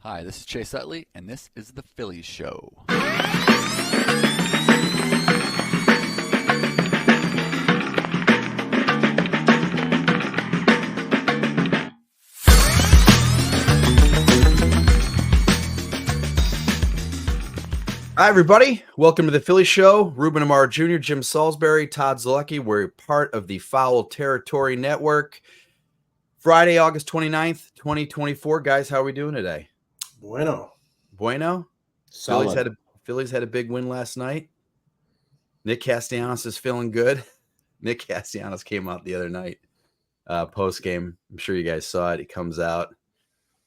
Hi, this is Chase Utley, and this is the Phillies Show. Hi, everybody. Welcome to the Phillies Show. Ruben Amar Jr., Jim Salisbury, Todd Zalecki. We're part of the Foul Territory Network. Friday, August 29th, 2024. Guys, how are we doing today? Bueno. Phillies had a big win last night. Nick Castellanos is feeling good. Nick Castellanos came out the other night post-game. I'm sure you guys saw it. He comes out.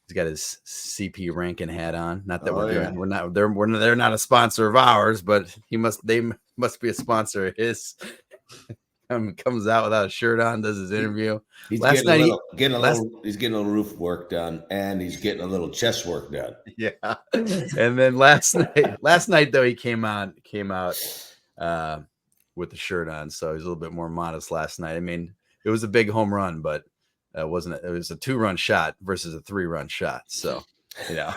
He's got his CP Rankin hat on. Not that they're not a sponsor of ours, but they must be a sponsor of his. Comes out without a shirt on, does his interview. He's getting a little roof work done, and he's getting a little chest work done. Yeah. And then last night though, he came out with the shirt on, so he's a little bit more modest last night. I mean, it was a big home run, but it was a 2-run shot versus a 3-run shot. So, yeah.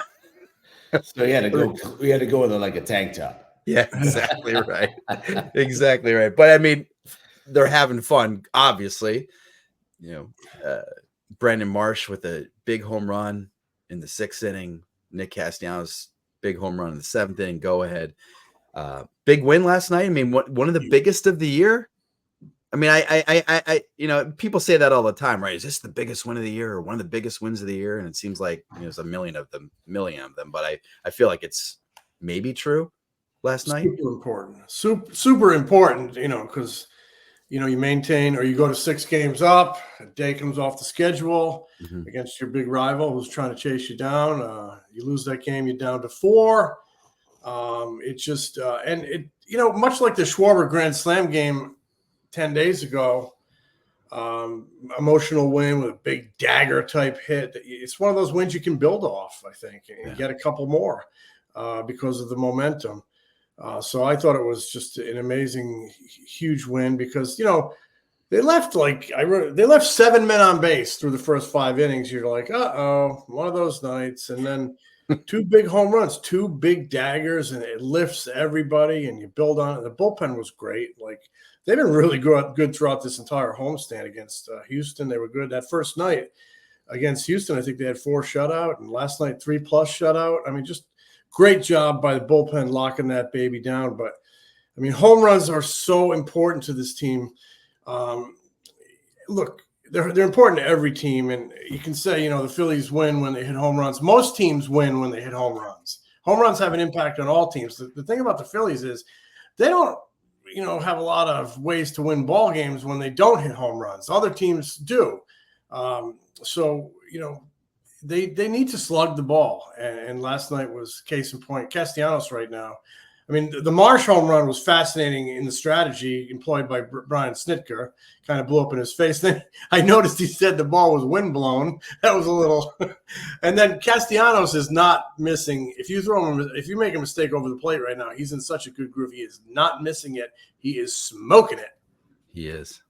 So we had to go with like a tank top. Yeah, exactly right. Exactly right. But I mean, they're having fun, obviously. Brandon Marsh with a big home run in the 6th inning. Nick Castellanos, big home run in the 7th inning. Go ahead. Big win last night. I mean, one of the biggest of the year. I mean, I people say that all the time, right? Is this the biggest win of the year or one of the biggest wins of the year? And it seems like there's a million of them. But I feel like it's maybe true last night. Super important, because you maintain or you go to 6 games up, a day comes off the schedule against your big rival who's trying to chase you down. You lose that game, you're down to 4. It's just much like the Schwarber Grand Slam game 10 days ago, emotional win with a big dagger type hit. It's one of those wins you can build off, I think, and get a couple more because of the momentum. So I thought it was just an amazing, huge win because, they left 7 men on base through the first 5 innings. You're like, one of those nights. And then 2 big home runs, 2 big daggers, and it lifts everybody and you build on it. The bullpen was great. They've been really good throughout this entire homestand against Houston. They were good. That first night against Houston, I think they had 4 shutout, and last night 3+ shutout. I mean, just great job by the bullpen locking that baby down. But, I mean, home runs are so important to this team. Look, they're important to every team, and you can say, the Phillies win when they hit home runs. Most teams win when they hit home runs. Home runs have an impact on all teams. The thing about the Phillies is they don't have a lot of ways to win ball games when they don't hit home runs. Other teams do. They need to slug the ball. And last night was case in point. Castellanos right now. I mean, the Marsh home run was fascinating in the strategy employed by Brian Snitker. Kind of blew up in his face. Then I noticed he said the ball was windblown. That was a little. And then Castellanos is not missing. If you make a mistake over the plate right now, he's in such a good groove. He is not missing it. He is smoking it. He is.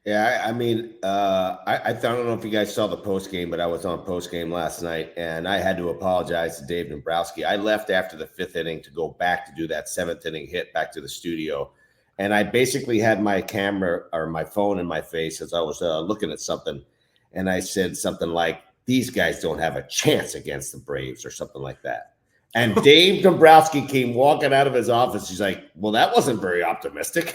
Yeah, I mean, I don't know if you guys saw the post game, but I was on post game last night, and I had to apologize to Dave Dombrowski. I left after the 5th inning to go back to do that 7th inning hit back to the studio, and I basically had my camera or my phone in my face as I was looking at something, and I said something like, "These guys don't have a chance against the Braves," or something like that. And Dave Dombrowski came walking out of his office. He's like, "Well, that wasn't very optimistic."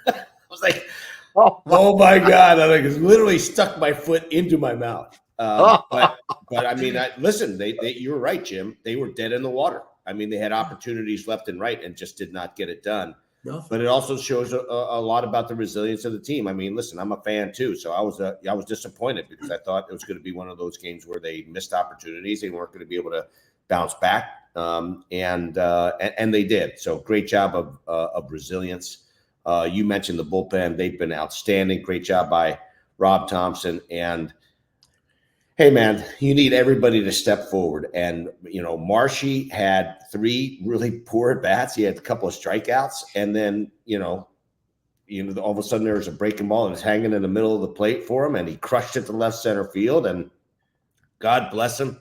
I was like, Oh my God! I literally stuck my foot into my mouth. But I mean, listen. You were right, Jim. They were dead in the water. I mean, they had opportunities left and right and just did not get it done. But it also shows a lot about the resilience of the team. I mean, listen, I'm a fan too, so I was disappointed because I thought it was going to be one of those games where they missed opportunities. They weren't going to be able to bounce back, and they did. So great job of resilience. You mentioned the bullpen. They've been outstanding. Great job by Rob Thompson. And, hey, man, you need everybody to step forward. And, Marshy had 3 really poor at-bats. He had a couple of strikeouts. And then, all of a sudden there was a breaking ball and it's hanging in the middle of the plate for him. And he crushed it to left center field. And God bless him.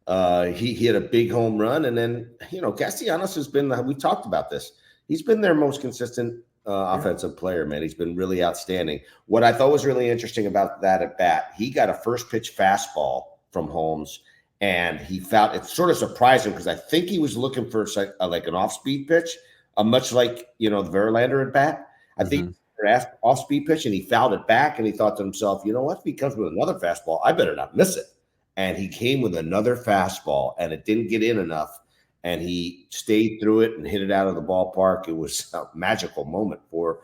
He had a big home run, and then Castellanos has been. We talked about this. He's been their most consistent offensive player, man. He's been really outstanding. What I thought was really interesting about that at bat, he got a first pitch fastball from Holmes, and he found it sort of surprised him because I think he was looking for like an off-speed pitch, much like the Verlander at bat. I think off-speed pitch, and he fouled it back, and he thought to himself, you know what? If he comes with another fastball, I better not miss it. And he came with another fastball, and it didn't get in enough. And he stayed through it and hit it out of the ballpark. It was a magical moment for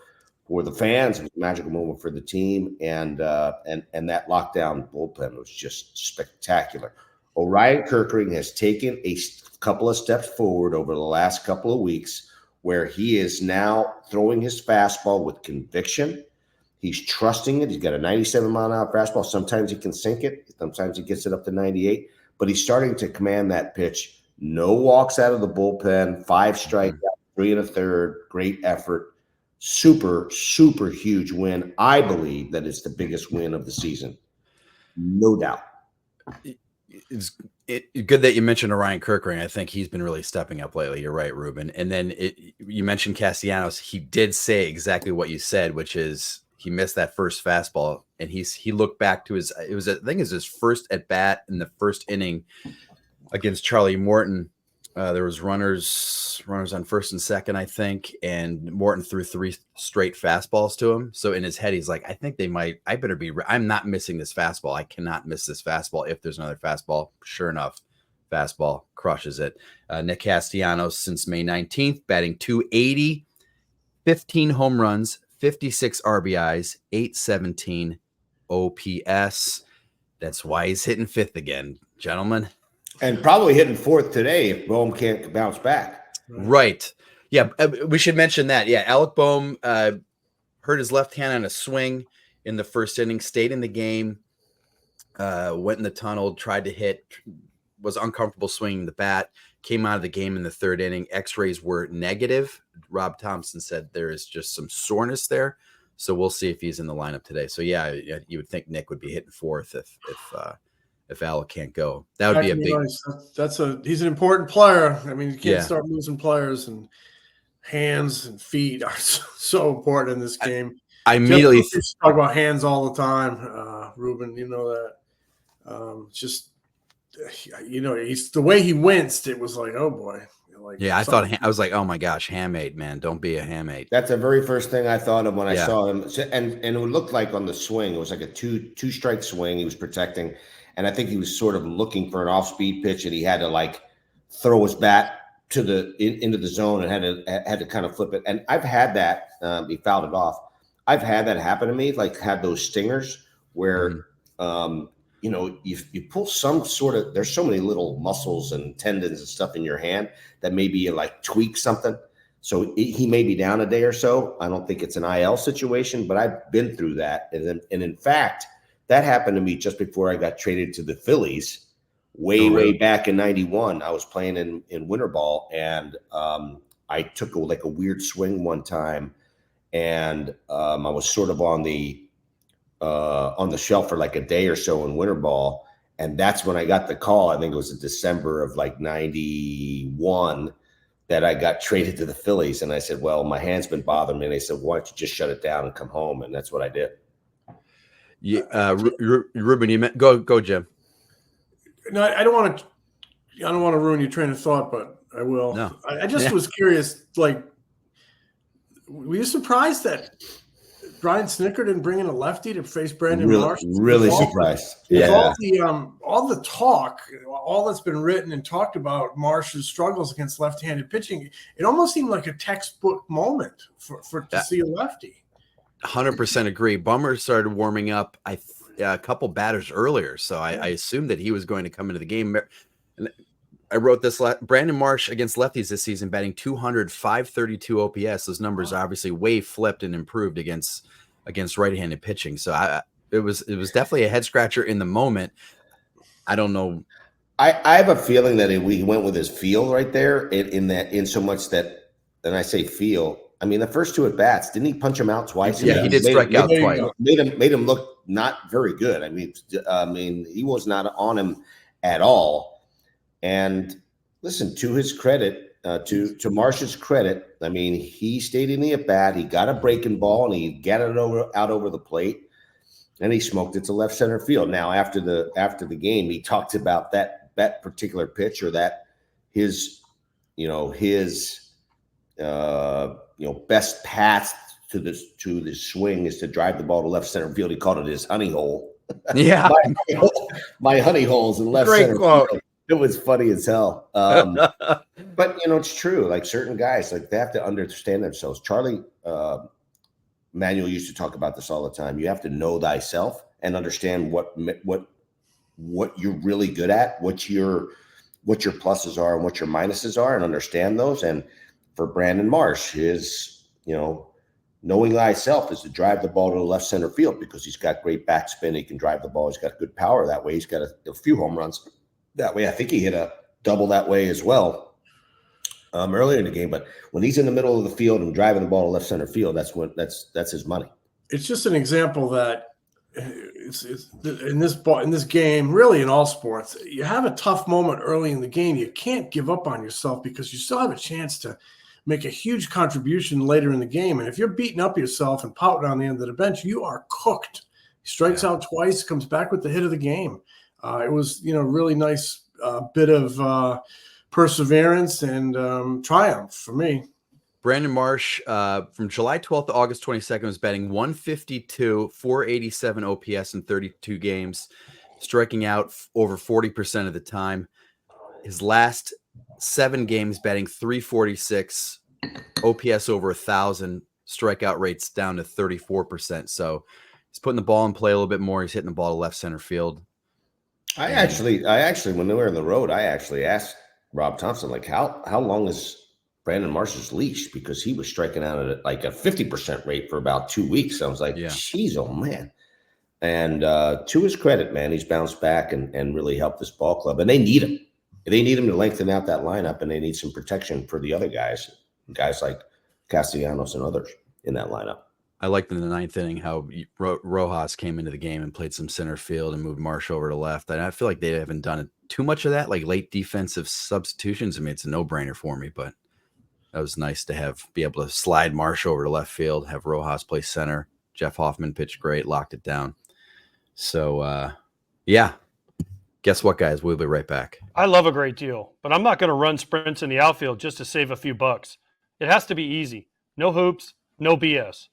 the fans. It was a magical moment for the team, and that lockdown bullpen was just spectacular. Orion Kirkering has taken a couple of steps forward over the last couple of weeks, where he is now throwing his fastball with conviction. He's trusting it. He's got a 97-mile-an-hour fastball. Sometimes he can sink it. Sometimes he gets it up to 98. But he's starting to command that pitch. No walks out of the bullpen. 5 strikeouts, 3 1/3. Great effort. Super, super huge win. I believe that it's the biggest win of the season. No doubt. It's good that you mentioned Orion Kirkering. I think he's been really stepping up lately. You're right, Ruben. And then you mentioned Castellanos. He did say exactly what you said, which is he missed that first fastball, and he looked back to I think it was his first at bat in the first inning against Charlie Morton. There was runners on first and second, I think, and Morton threw 3 straight fastballs to him. So in his head, he's like, I think I'm not missing this fastball. I cannot miss this fastball if there's another fastball. Sure enough, fastball crushes it. Nick Castellanos since May 19th, batting .280, 15 home runs, 56 RBIs, 817 OPS. That's why he's hitting 5th again, gentlemen. And probably hitting 4th today if Bohm can't bounce back. Right. Yeah, we should mention that. Yeah, Alec Bohm hurt his left hand on a swing in the first inning, stayed in the game, went in the tunnel, tried to hit, was uncomfortable swinging the bat, came out of the game in the 3rd inning. X-rays were negative. Rob Thompson said there is just some soreness there. So we'll see if he's in the lineup today. So, yeah, you would think Nick would be hitting 4th if Alec can't go. That would be a big. He's an important player. I mean, you can't start losing players, and hands and feet are so important in this game. I immediately talk about hands all the time, Ruben. You know that. He's the way he winced. It was like, oh boy. I was like, oh my gosh, hamate, man, don't be a hamate. That's the very first thing I thought of when I saw him, and it looked like on the swing, it was like a two strike swing. He was protecting. And I think he was sort of looking for an off-speed pitch, and he had to like throw his bat to into the zone and had to kind of flip it. And I've had that. He fouled it off. I've had that happen to me. Like had those stingers where you pull some sort of. There's so many little muscles and tendons and stuff in your hand that maybe you like tweak something. So he may be down a day or so. I don't think it's an IL situation, but I've been through that. And in fact, that happened to me just before I got traded to the Phillies way back in 91. I was playing in winter ball, and I took a weird swing one time, and I was sort of on the shelf for like a day or so in winter ball. And that's when I got the call. I think it was in December of like 91 that I got traded to the Phillies. And I said, well, my hand's been bothering me. And they said, why don't you just shut it down and come home? And that's what I did. Yeah, Ruben, go, Jim. No, I don't want to ruin your train of thought, but I will. No. I just was curious. Like, were you surprised that Brian Snitker didn't bring in a lefty to face Brandon Marsh? Really surprised. All the talk, all that's been written and talked about Marsh's struggles against left-handed pitching, it almost seemed like a textbook moment to see a lefty. 100% agree. Bummer started warming up a couple batters earlier, so I assumed that he was going to come into the game. I wrote this. Brandon Marsh against lefties this season, batting .200, 532 OPS. Those numbers are obviously way flipped and improved against right-handed pitching. So it was definitely a head scratcher in the moment. I don't know. I have a feeling that we went with his feel right there in so much that, and I say feel. I mean, the first 2 at bats, didn't he punch him out twice? Yeah, he did strike out twice. Made him look not very good. I mean, he was not on him at all. And listen, to his credit, to Marsh's credit, I mean, he stayed in the at-bat. He got a breaking ball, and he got it out over the plate, and he smoked it to left center field. Now, after the game, he talked about that particular pitch, or that his best path to the swing is to drive the ball to left center field. He called it his honey hole. Yeah. my honey holes in left Great center quote. field. It was funny as hell. But it's true. Like, certain guys, like, they have to understand themselves. Charlie Manuel used to talk about this all the time. You have to know thyself and understand what you're really good at, what your pluses are and what your minuses are, and understand those. And for Brandon Marsh, his, knowing thyself is to drive the ball to the left center field, because he's got great backspin. He can drive the ball. He's got good power that way. He's got a few home runs that way. I think he hit a double that way as well earlier in the game. But when he's in the middle of the field and driving the ball to left center field, that's his money. It's just an example that it's in this game, really in all sports, you have a tough moment early in the game. You can't give up on yourself, because you still have a chance to make a huge contribution later in the game. And if you're beating up yourself and pouting on the end of the bench, you are cooked. He strikes out twice, comes back with the hit of the game. It was, really nice bit of perseverance and triumph for me. Brandon Marsh, from July 12th to August 22nd, was batting 152, 487 OPS in 32 games, striking out over 40% of the time. His last 7 games, batting 346, OPS over 1,000, strikeout rates down to 34%. So he's putting the ball in play a little bit more. He's hitting the ball to left center field. I actually, when they were on the road, I actually asked Rob Thompson, like, how long is Brandon Marsh's leash, because he was striking out at like a 50% rate for about 2 weeks. I was like, geez, oh man. And to his credit, man, he's bounced back and really helped this ball club. And they need him. They need him to lengthen out that lineup, and they need some protection for the other guys like Castellanos and others in that lineup. I liked in the 9th inning how Rojas came into the game and played some center field and moved Marsh over to left. And I feel like they haven't done too much of that, like late defensive substitutions. I mean, it's a no-brainer for me, but that was nice to be able to slide Marsh over to left field, have Rojas play center. Jeff Hoffman pitched great, locked it down. So, yeah. Guess what, guys? We'll be right back. I love a great deal, but I'm not going to run sprints in the outfield just to save a few bucks. It has to be easy. No hoops, no BS.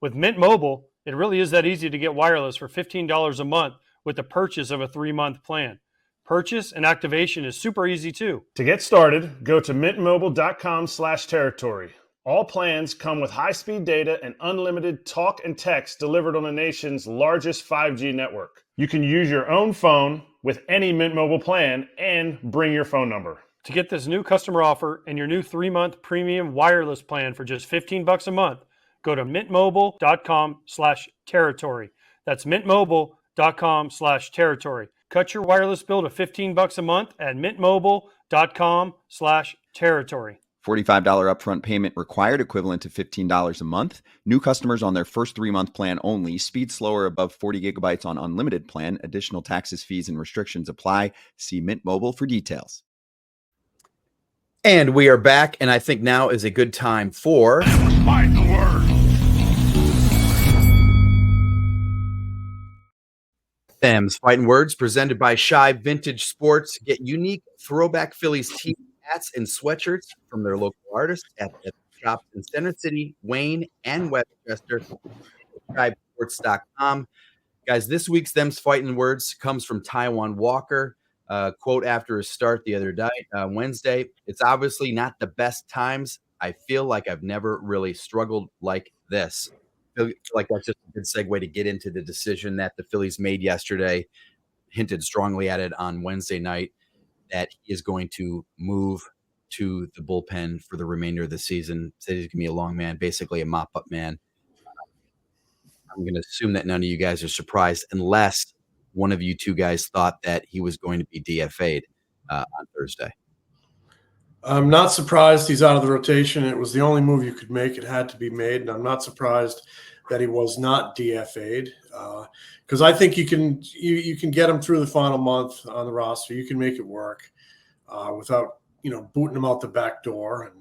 With Mint Mobile, it really is that easy to get wireless for $15 a month with the purchase of a 3-month plan. Purchase and activation is super easy too. To get started, go to mintmobile.com/territory. All plans come with high-speed data and unlimited talk and text delivered on the nation's largest 5G network. You can use your own phone with any Mint Mobile plan and bring your phone number. To get this new customer offer and your new 3-month premium wireless plan for just $15 a month, go to mintmobile.com/territory. That's mintmobile.com/territory. Cut your wireless bill to $15 a month at mintmobile.com/territory. $45 upfront payment required, equivalent to $15 a month. New customers on their first 3-month plan only. Speed slower above 40 gigabytes on unlimited plan. Additional taxes, fees, and restrictions apply. See Mint Mobile for details. And we are back, and I think now is a good time for Find the word. Them's Fighting Words, presented by Shy Vintage Sports. Get unique throwback Phillies tee hats and sweatshirts from their local artists at the shops in Center City, Wayne, and Westchester. ShySports.com. Guys, this week's Them's Fighting Words comes from Taiwan Walker. Quote after his start the other night, Wednesday. It's obviously not the best times. I feel like I've never really struggled like this. I feel like that's just a good segue to get into the decision that the Phillies made yesterday. Hinted strongly at it on Wednesday night that he is going to move to the bullpen for the remainder of the season. Said he's going to be a long man, basically a mop-up man. I'm going to assume that none of you guys are surprised unless one of you two guys thought that he was going to be DFA'd on Thursday. I'm not surprised he's out of the rotation. It was the only move you could make. It had to be made. And I'm not surprised that he was not DFA'd because I think you can get him through the final month on the roster. You can make it work. without, booting him out the back door.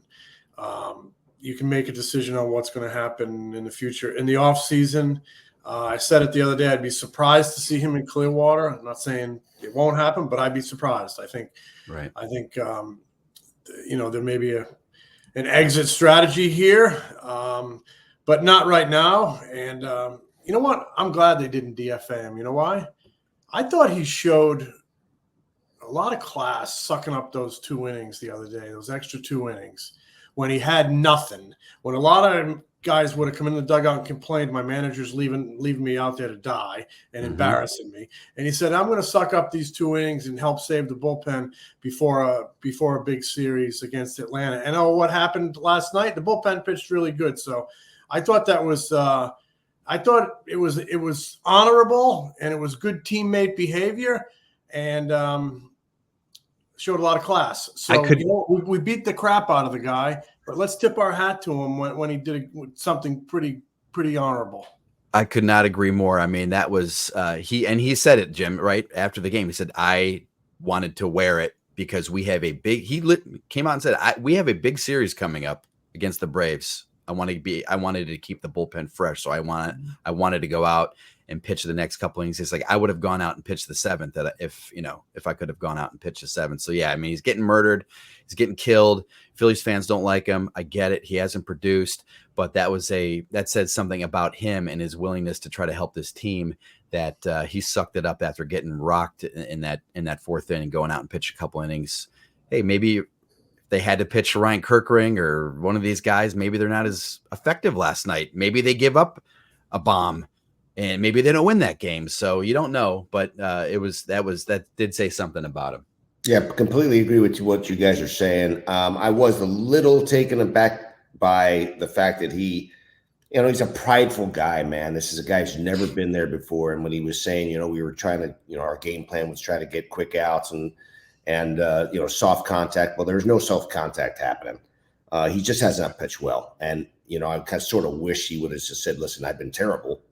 And you can make a decision on what's going to happen in the future. In the off season, I said it the other day, I'd be surprised to see him in Clearwater. I'm not saying it won't happen, but I'd be surprised. I think there may be an exit strategy here, but not right now. And you know what? I'm glad they didn't DFA him. You know why? I thought he showed a lot of class sucking up those 2 innings the other day, those extra 2 innings, when he had nothing. When a lot of guys would have come in the dugout and complained, my manager's leaving me out there to die and embarrassing me. And he said, I'm going to suck up these 2 innings and help save the bullpen before a big series against Atlanta. And what happened last night? The bullpen pitched really good. So I thought that was it was honorable, and it was good teammate behavior, and showed a lot of class. So we beat the crap out of the guy, but let's tip our hat to him when he did something pretty honorable. I could not agree more. I mean, that was he said it, Jim, right after the game. He said, I wanted to wear it because we have a big, came out and said, we have a big series coming up against the Braves. I wanted to keep the bullpen fresh. So I wanted to go out and pitch the next couple innings. It's like, I would have gone out and pitched the 7th if I could have gone out and pitched the 7th. So yeah, I mean, he's getting murdered. He's getting killed. Phillies fans don't like him. I get it. He hasn't produced, but that said something about him and his willingness to try to help this team, that he sucked it up after getting rocked in that 4th inning, going out and pitch a couple innings. Hey, maybe they had to pitch Ryan Kirkring or one of these guys. Maybe they're not as effective last night. Maybe they give up a bomb and maybe they don't win that game. So you don't know, but that did say something about him. Yeah, completely agree with what you guys are saying. I was a little taken aback by the fact that he's a prideful guy, man. This is a guy who's never been there before. And when he was saying, we were trying to, our game plan was try to get quick outs and soft contact. Well, there's no soft contact happening. He just has not pitched well. And, I kind of sort of wish he would have just said, listen, I've been terrible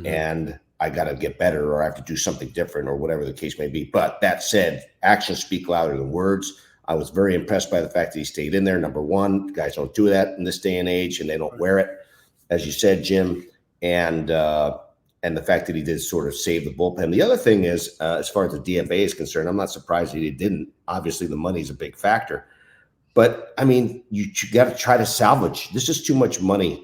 and I got to get better, or I have to do something different, or whatever the case may be. But that said, actions speak louder than words. I was very impressed by the fact that he stayed in there. Number one, guys don't do that in this day and age, and they don't wear it, as you said, Jim. And the fact that he did sort of save the bullpen. The other thing is, as far as the DFA is concerned, I'm not surprised that he didn't. Obviously, the money is a big factor. But, I mean, you got to try to salvage. This is too much money.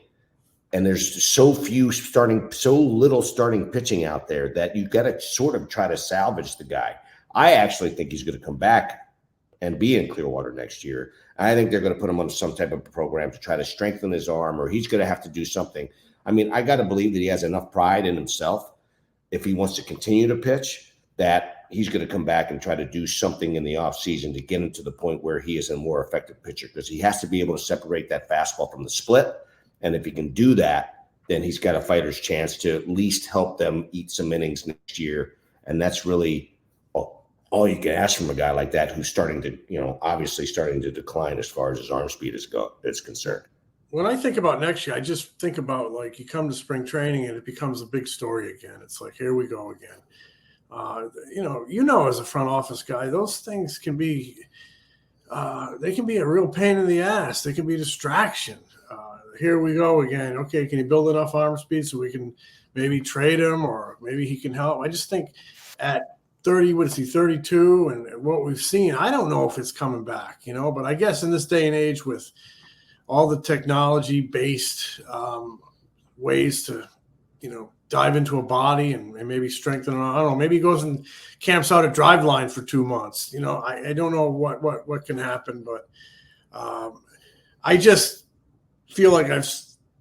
And there's so little starting pitching out there that you got to sort of try to salvage the guy. I actually think he's going to come back and be in Clearwater next year. I think they're going to put him on some type of program to try to strengthen his arm, or he's going to have to do something. I mean, I got to believe that he has enough pride in himself, if he wants to continue to pitch, that he's going to come back and try to do something in the offseason to get him to the point where he is a more effective pitcher, because he has to be able to separate that fastball from the split. And if he can do that, then he's got a fighter's chance to at least help them eat some innings next year. And that's really all you can ask from a guy like that, who's starting to, obviously starting to decline as far as his arm speed is concerned. When I think about next year, I just think about, like, you come to spring training and it becomes a big story again. It's like, here we go again. As a front office guy, those things can be they can be a real pain in the ass. They can be a distraction. Here we go again. Okay, can he build enough arm speed so we can maybe trade him, or maybe he can help? I just think at 32, and what we've seen, I don't know if it's coming back, but I guess in this day and age with all the technology-based ways to, dive into a body and maybe strengthen it. I don't know. Maybe he goes and camps out at Driveline for 2 months. I don't know what can happen, but I just feel like I've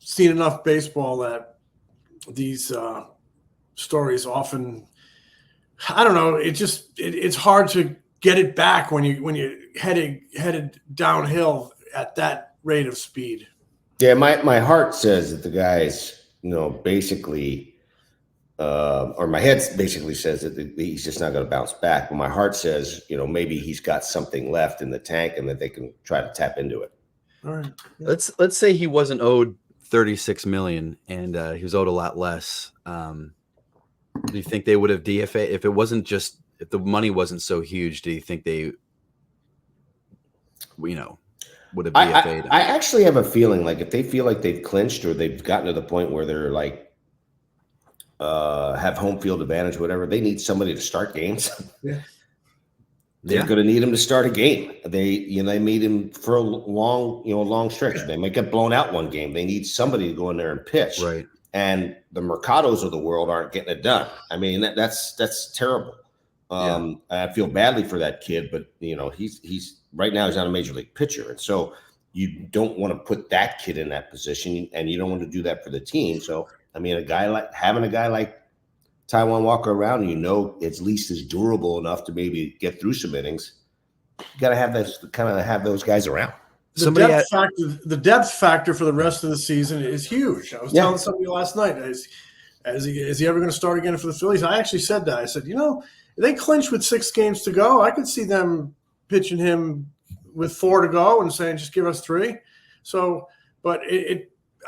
seen enough baseball that these stories often, I don't know. It's hard to get it back when you're headed downhill at that rate of speed. Yeah, my heart says that the guy's, basically, or my head basically says that he's just not going to bounce back. But my heart says, maybe he's got something left in the tank and that they can try to tap into it. All right. Let's say he wasn't owed $36 million and he was owed a lot less. Do you think they would have DFA if the money wasn't so huge? Do you think they would have DFA'd. I actually have a feeling like if they feel like they've clinched or they've gotten to the point where they're like have home field advantage, whatever, they need somebody to start games. Yeah. They're going to need him to start a game. They need him for a long stretch. They might get blown out one game. They need somebody to go in there and pitch. Right. And the Mercados of the world aren't getting it done. I mean, that's terrible. I feel badly for that kid, but he's right now he's not a major league pitcher, and so you don't want to put that kid in that position, and you don't want to do that for the team. So I mean, having a guy like Taiwan Walker around, at least is durable enough to maybe get through some innings. You got to have those guys around. The depth factor for the rest of the season is huge. I was telling somebody last night, is he ever going to start again for the Phillies? I actually said that. I said, they clinch with 6 games to go. I could see them pitching him with 4 to go and saying, just give us 3. So, but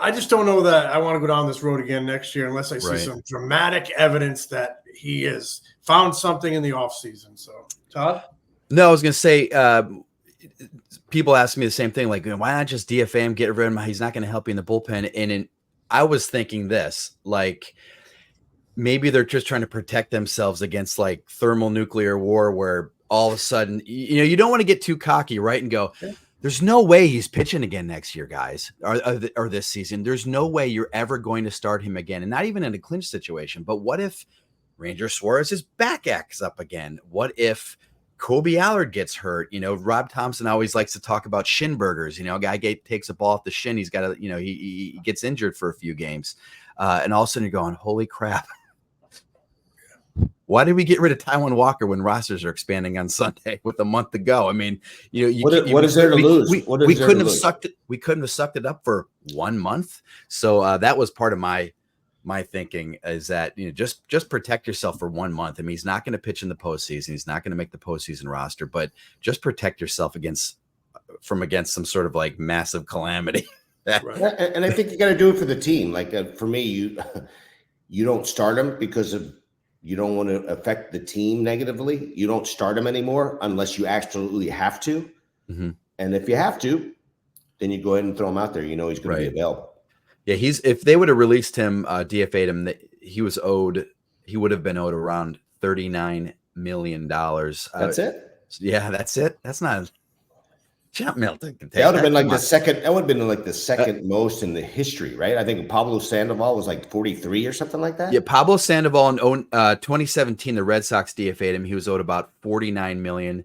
I just don't know that I want to go down this road again next year unless I see some dramatic evidence that he has found something in the offseason. So, Todd? No, I was going to say, people ask me the same thing, like, why not just DFA him, get rid of him? He's not going to help you in the bullpen. And I was thinking this, like, maybe they're just trying to protect themselves against like thermonuclear war, where all of a sudden, you don't want to get too cocky, right? And go, there's no way he's pitching again next year, guys, or this season. There's no way you're ever going to start him again. And not even in a clinch situation. But what if Ranger Suarez's back acts up again? What if Kobe Allard gets hurt? Rob Thompson always likes to talk about shin burgers. A guy takes a ball off the shin. He's got he gets injured for a few games. And all of a sudden you're going, holy crap. Why did we get rid of Taiwan Walker when rosters are expanding on Sunday with a month to go? I mean, what is there to lose? We couldn't have sucked it. We couldn't have sucked it up for 1 month. So that was part of my thinking, is that just protect yourself for 1 month. I mean, he's not going to pitch in the postseason. He's not going to make the postseason roster, but just protect yourself against some sort of like massive calamity. Right. And I think you got to do it for the team. Like for me, you don't start him because you don't want to affect the team negatively. You don't start him anymore unless you absolutely have to. Mm-hmm. And if you have to, then you go ahead and throw him out there. He's going to be available. Yeah, if they would have released him, DFA'd him, he would have been owed around $39 million. That's it? Yeah, that's it. That's not Champ Milton. That would have been like the second. That would have been like the second most in the history, right? I think Pablo Sandoval was like 43 or something like that. Yeah, Pablo Sandoval in 2017, the Red Sox DFA'd him. He was owed about $49 million.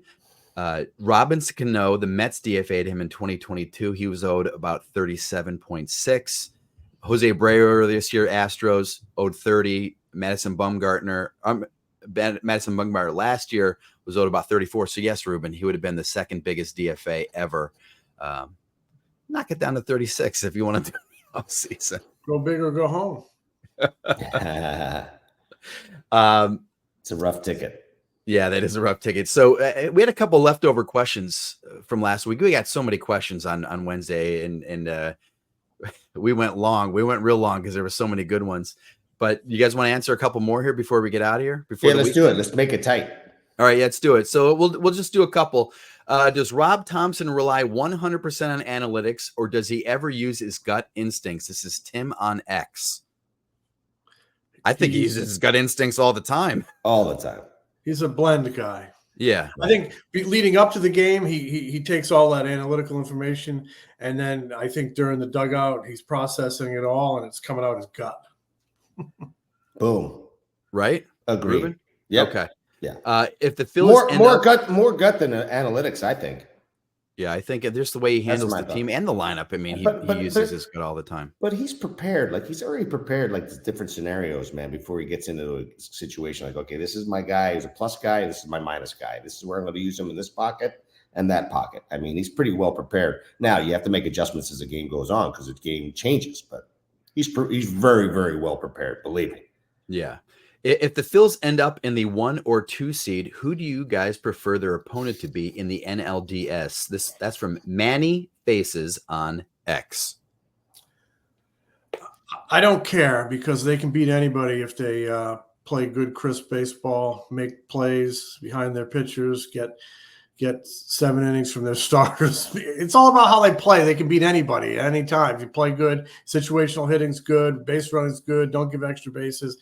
Robinson Cano, the Mets DFA'd him in 2022. He was owed about 37.6. Jose Abreu this year, Astros, owed 30. Madison Bumgarner last year was owed about 34. So yes, Ruben, he would have been the second biggest DFA ever. Knock it down to 36 if you want to do the offseason. Go big or go home. It's a rough ticket. Yeah, that is a rough ticket. So we had a couple leftover questions from last week. We got so many questions on Wednesday, and we went long. We went real long because there were so many good ones. But you guys want to answer a couple more here before we get out of here? Let's do it. Let's make it tight. All right, let's do it. So we'll just do a couple. Does Rob Thompson rely 100% on analytics, or does he ever use his gut instincts? This is Tim on X. I think he uses his gut instincts all the time. All the time. He's a blend guy. Yeah. I think leading up to the game, he takes all that analytical information, and then I think during the dugout, he's processing it all, and it's coming out his gut. Boom. Right? Agreed. Yeah. Okay. Yeah. If the Phillies more gut than analytics, I think. Yeah, I think there's the way he handles the team and the lineup. I mean, he uses his gut all the time. But he's prepared. Like, he's already prepared, like, the different scenarios, man, before he gets into a situation. Like, okay, this is my guy who's a plus guy. This is my minus guy. This is where I'm going to use him in this pocket and that pocket. I mean, he's pretty well prepared. Now, you have to make adjustments as the game goes on because the game changes. But he's very, very well prepared, believe me. Yeah. If the Phils end up in the 1 or 2 seed, who do you guys prefer their opponent to be in the NLDS? That's from Manny Faces on X. I don't care because they can beat anybody if they play good, crisp baseball, make plays behind their pitchers, get get 7 innings from their starters. It's all about how they play. They can beat anybody at any time. If you play good, situational hitting's good, base running's good, don't give extra bases.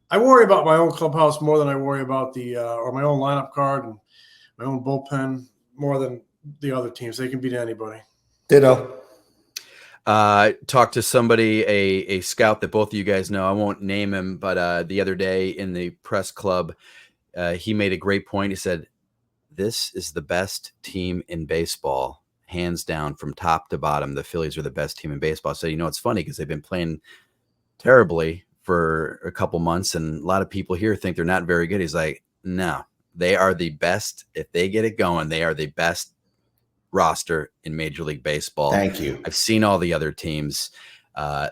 I worry about my own clubhouse more than I worry about or my own lineup card and my own bullpen more than the other teams. They can beat anybody. Ditto. Talked to somebody, a scout that both of you guys know. I won't name him, but the other day in the press club, he made a great point. He said, "This is the best team in baseball, hands down, from top to bottom. The Phillies are the best team in baseball." So, it's funny because they've been playing terribly for a couple months, and a lot of people here think they're not very good. He's like, no, they are the best. If they get it going, they are the best roster in Major League Baseball. Thank you. I've seen all the other teams.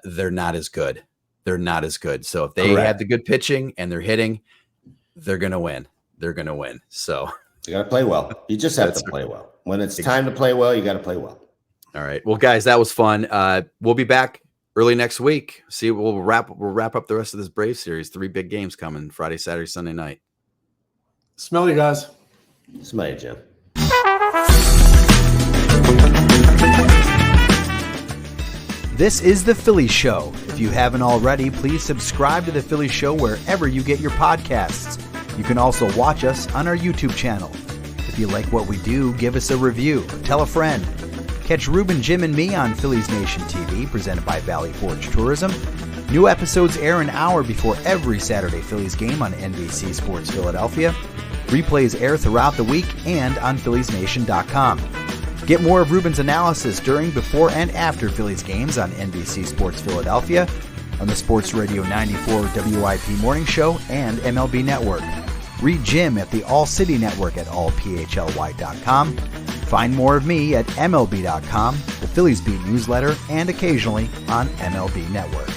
They're not as good. They're not as good. So if they have the good pitching and they're hitting, they're going to win. They're going to win. So you got to play well. You just have to play well. When it's time to play well, you got to play well. All right. Well, guys, that was fun. We'll be back early next week. See, we'll wrap up the rest of this Brave series. 3 big games coming Friday, Saturday, Sunday night. Smell you guys. Smell you, Jim. This is The Phillies Show. If you haven't already, please subscribe to The Phillies Show wherever you get your podcasts. You can also watch us on our YouTube channel. If you like what we do, give us a review. Tell a friend. Catch Ruben, Jim, and me on Phillies Nation TV, presented by Valley Forge Tourism. New episodes air an hour before every Saturday Phillies game on NBC Sports Philadelphia. Replays air throughout the week and on PhilliesNation.com. Get more of Ruben's analysis during, before, and after Phillies games on NBC Sports Philadelphia, on the Sports Radio 94 WIP Morning Show, and MLB Network. Read Jim at the All City Network at allphly.com. Find more of me at MLB.com, the Phillies Beat newsletter, and occasionally on MLB Network.